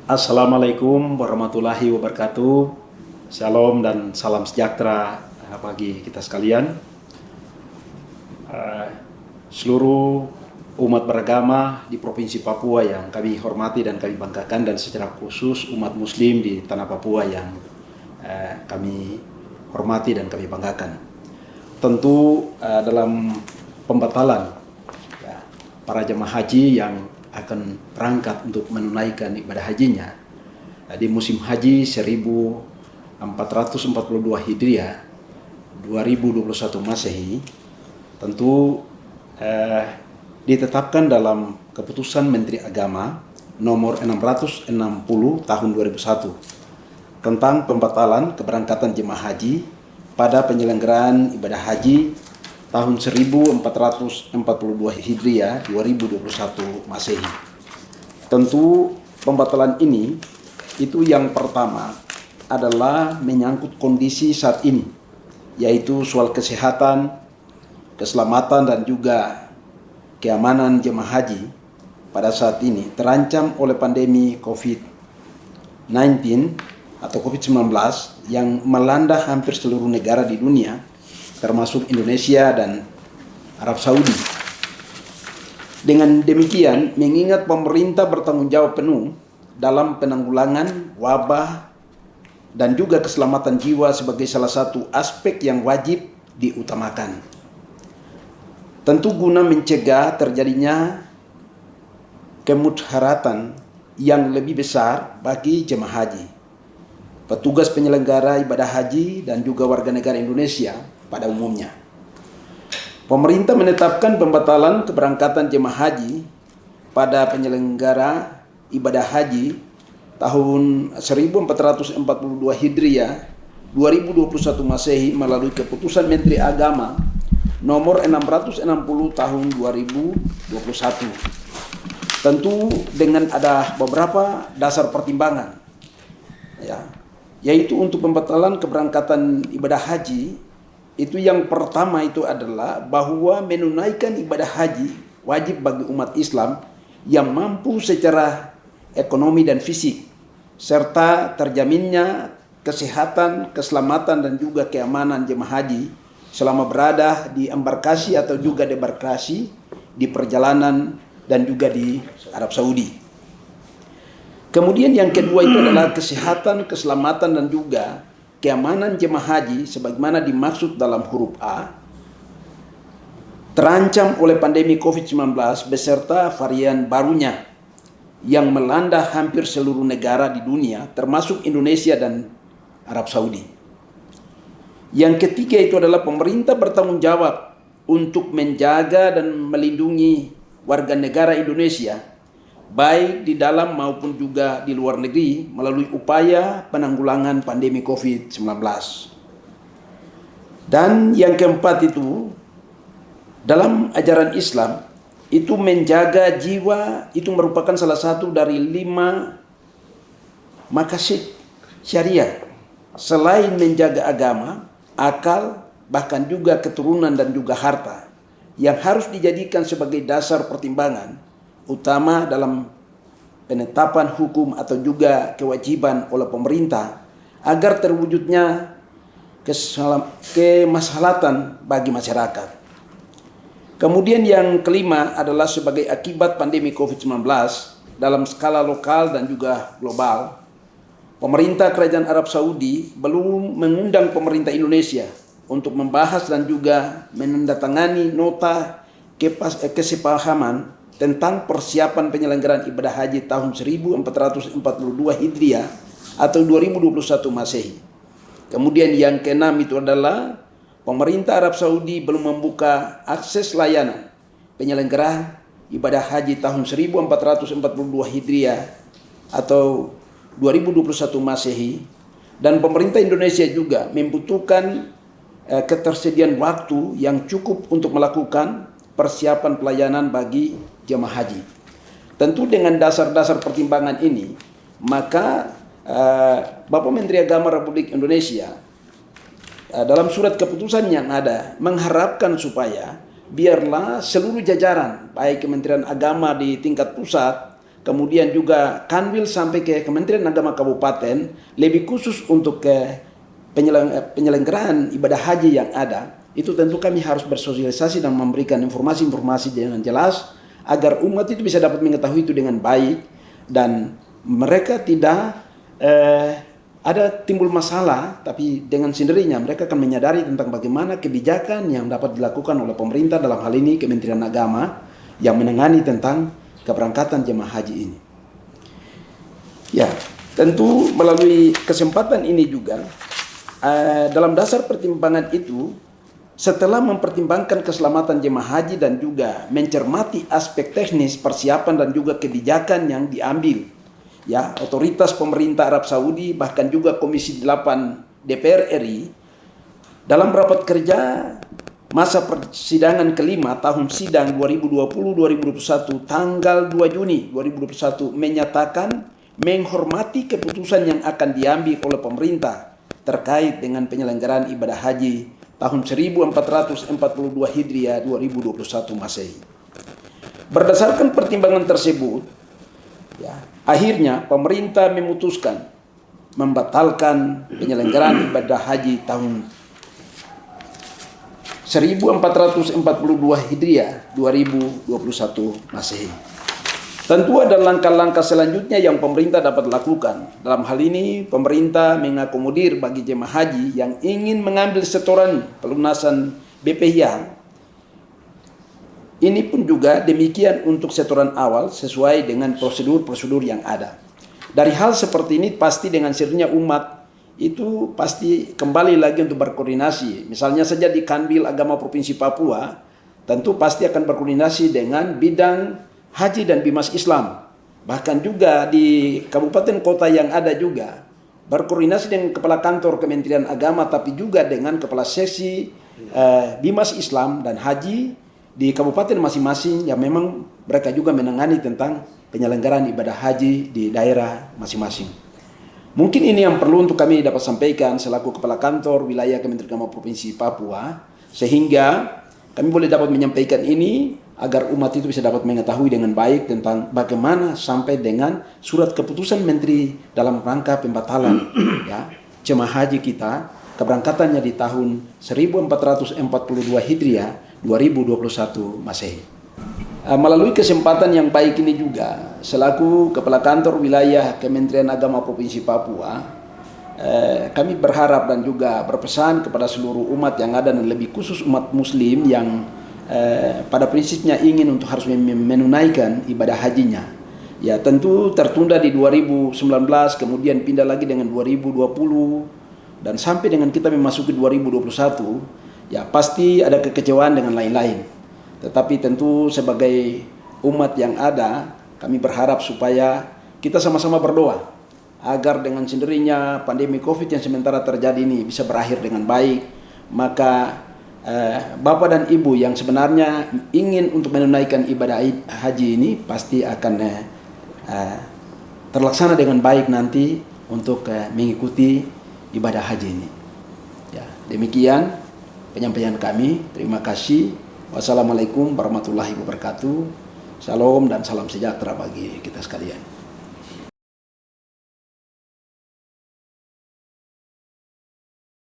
Assalamualaikum warahmatullahi wabarakatuh. Shalom dan salam sejahtera bagi kita sekalian. Seluruh umat beragama di Provinsi Papua yang kami hormati dan kami banggakan, dan secara khusus umat muslim di tanah Papua yang kami hormati dan kami banggakan. Tentu dalam pembatalan para jemaah haji yang akan berangkat untuk menunaikan ibadah hajinya di musim haji 1442 Hijriah 2021 Masehi, tentu ditetapkan dalam keputusan Menteri Agama nomor 660 tahun 2001 tentang pembatalan keberangkatan jemaah haji pada penyelenggaraan ibadah haji tahun 1442 Hijriah 2021 Masehi. Tentu pembatalan ini itu yang pertama adalah menyangkut kondisi saat ini, yaitu soal kesehatan, keselamatan dan juga keamanan jemaah haji pada saat ini terancam oleh pandemi COVID-19 atau COVID-19 yang melanda hampir seluruh negara di dunia, termasuk Indonesia dan Arab Saudi. Dengan demikian, mengingat pemerintah bertanggung jawab penuh dalam penanggulangan wabah dan juga keselamatan jiwa sebagai salah satu aspek yang wajib diutamakan. Tentu guna mencegah terjadinya kemudaratan yang lebih besar bagi jemaah haji, petugas penyelenggara ibadah haji dan juga warga negara Indonesia pada umumnya. Pemerintah menetapkan pembatalan keberangkatan jemaah haji pada penyelenggara ibadah haji tahun 1442 Hijriah 2021 Masehi melalui keputusan Menteri Agama nomor 660 tahun 2021. Tentu dengan ada beberapa dasar pertimbangan, yaitu untuk pembatalan keberangkatan ibadah haji. Itu yang pertama itu adalah bahwa menunaikan ibadah haji wajib bagi umat Islam yang mampu secara ekonomi dan fisik, serta terjaminnya kesehatan, keselamatan dan juga keamanan jemaah haji selama berada di embarkasi atau juga debarkasi di perjalanan dan juga di Arab Saudi. Kemudian yang kedua itu adalah kesehatan, keselamatan dan juga keamanan jemaah haji sebagaimana dimaksud dalam huruf A terancam oleh pandemi COVID-19 beserta varian barunya yang melanda hampir seluruh negara di dunia termasuk Indonesia dan Arab Saudi. Yang ketiga itu adalah pemerintah bertanggung jawab untuk menjaga dan melindungi warga negara Indonesia baik di dalam maupun juga di luar negeri melalui upaya penanggulangan pandemi COVID-19. Dan yang keempat itu, dalam ajaran Islam, itu menjaga jiwa itu merupakan salah satu dari 5 maqasid syariah. Selain menjaga agama, akal, bahkan juga keturunan dan juga harta yang harus dijadikan sebagai dasar pertimbangan utama dalam penetapan hukum atau juga kewajiban oleh pemerintah agar terwujudnya kemaslahatan bagi masyarakat. Kemudian yang kelima adalah sebagai akibat pandemi COVID-19 dalam skala lokal dan juga global, pemerintah Kerajaan Arab Saudi belum mengundang pemerintah Indonesia untuk membahas dan juga menandatangani nota kesepahaman tentang persiapan penyelenggaraan ibadah haji tahun 1442 Hijriah atau 2021 Masehi. Kemudian yang keenam itu adalah pemerintah Arab Saudi belum membuka akses layanan penyelenggaraan ibadah haji tahun 1442 Hijriah atau 2021 Masehi, dan pemerintah Indonesia juga membutuhkan ketersediaan waktu yang cukup untuk melakukan persiapan pelayanan bagi jemaah haji. Tentu dengan dasar-dasar pertimbangan ini, maka Bapak Menteri Agama Republik Indonesia dalam surat keputusan yang ada mengharapkan supaya biarlah seluruh jajaran baik Kementerian Agama di tingkat pusat, kemudian juga Kanwil sampai ke Kementerian Agama Kabupaten, lebih khusus untuk penyelenggaraan ibadah haji yang ada, itu tentu kami harus bersosialisasi dan memberikan informasi-informasi dengan jelas agar umat itu bisa dapat mengetahui itu dengan baik dan mereka tidak ada timbul masalah, tapi dengan sendirinya mereka akan menyadari tentang bagaimana kebijakan yang dapat dilakukan oleh pemerintah, dalam hal ini Kementerian Agama yang menangani tentang keberangkatan jemaah haji ini. Ya, tentu melalui kesempatan ini juga dalam dasar pertimbangan itu, setelah mempertimbangkan keselamatan jemaah haji dan juga mencermati aspek teknis persiapan dan juga kebijakan yang diambil, ya, otoritas pemerintah Arab Saudi bahkan juga Komisi 8 DPR RI dalam rapat kerja masa persidangan kelima tahun sidang 2020-2021 tanggal 2 Juni 2021 menyatakan menghormati keputusan yang akan diambil oleh pemerintah terkait dengan penyelenggaraan ibadah haji tahun 1442 Hijriah 2021 Masehi. Berdasarkan pertimbangan tersebut, ya, akhirnya pemerintah memutuskan membatalkan penyelenggaraan ibadah haji tahun 1442 Hijriah 2021 Masehi. Tentu ada langkah-langkah selanjutnya yang pemerintah dapat lakukan. Dalam hal ini, pemerintah mengakomodir bagi jemaah haji yang ingin mengambil setoran pelunasan BPIH. Ini pun juga demikian untuk setoran awal sesuai dengan prosedur-prosedur yang ada. Dari hal seperti ini pasti dengan sendirinya umat itu pasti kembali lagi untuk berkoordinasi. Misalnya saja di Kanwil Agama Provinsi Papua, tentu pasti akan berkoordinasi dengan bidang haji dan bimas Islam. Bahkan juga di kabupaten kota yang ada juga berkoordinasi dengan kepala kantor Kementerian Agama, tapi juga dengan kepala seksi bimas Islam dan haji di kabupaten masing-masing yang memang mereka juga menangani tentang penyelenggaraan ibadah haji di daerah masing-masing. Mungkin ini yang perlu untuk kami dapat sampaikan selaku kepala kantor wilayah Kementerian Agama Provinsi Papua, sehingga kami boleh dapat menyampaikan ini agar umat itu bisa dapat mengetahui dengan baik tentang bagaimana sampai dengan surat keputusan Menteri dalam rangka pembatalan ya jemaah haji kita keberangkatannya di tahun 1442 Hijriah 2021 Masehi. Melalui kesempatan yang baik ini juga, selaku Kepala Kantor Wilayah Kementerian Agama Provinsi Papua, kami berharap dan juga berpesan kepada seluruh umat yang ada dan lebih khusus umat Muslim yang pada prinsipnya ingin untuk harus menunaikan ibadah hajinya. Ya, tentu tertunda di 2019, kemudian pindah lagi dengan 2020 dan sampai dengan kita memasuki 2021, ya pasti ada kekecewaan dengan lain-lain. Tetapi tentu sebagai umat yang ada, kami berharap supaya kita sama-sama berdoa agar dengan sendirinya pandemi Covid yang sementara terjadi ini bisa berakhir dengan baik. Maka Bapak dan Ibu yang sebenarnya ingin untuk menunaikan ibadah haji ini pasti akan terlaksana dengan baik nanti untuk mengikuti ibadah haji ini. Ya, demikian penyampaian kami. Terima kasih. Wassalamualaikum warahmatullahi wabarakatuh. Shalom dan salam sejahtera bagi kita sekalian.